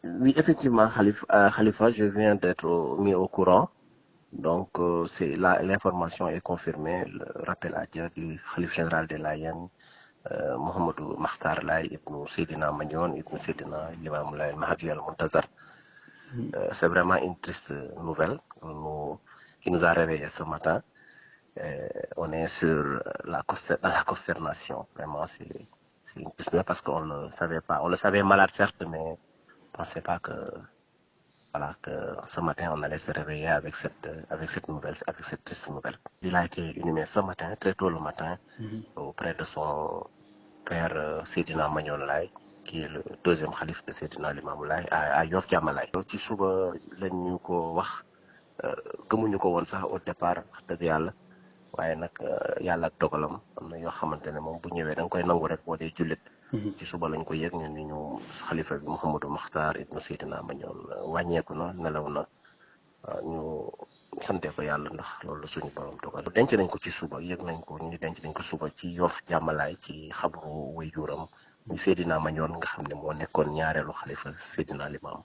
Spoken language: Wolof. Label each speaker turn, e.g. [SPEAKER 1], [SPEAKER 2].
[SPEAKER 1] Oui, effectivement, Khalifa, je viens d'être mis au courant. Donc, l'information est confirmée. Le rappel à Dieu du Khalif général de Layen, Mohamedou Makhtar Laye, Ibn Seydina Magnon, Ibn Seydina Limam Laye Mahdi al-Muntazar. C'est vraiment une triste nouvelle qui nous a réveillés ce matin. On est sur la consternation. Vraiment, c'est une triste nouvelle parce qu'on ne le savait pas. On le savait malade, certes, mais on ne pensait pas que voilà, que ce matin, on allait se réveiller avec cette nouvelle, avec cette triste nouvelle. Il a été inhumé ce matin, très tôt le matin, auprès de son père Seydina Magnon Laye, qui est le deuxième khalife de Seydina Limamou Laye, à Yoff Diamalaye. Ci suba lañ ñu ko wax gëmuñu ko woon sax au départ wax dëgg yàlla waaye nag yàlla ak dogalam am na yoo xamante ne moom bu ñëwee da nga koy nangu rek boo dee jullit. ci suba lañ ko yëg ñun ni ñu xalifa bi Mouhamadou Makhtar ibn Seydina Magnon wàññeeku na nelaw na ñu sante ko yàlla ndax loolu suñu borom dogal denc nañ ko ci suba yëg nañ ko ñu denc nañ ko suba ci Yoff Jàmmalaay ci xabru way juuram ñu Seydina Magnon nga xam ne moo nekkoon ñaareelu xalifa Seydina Limaam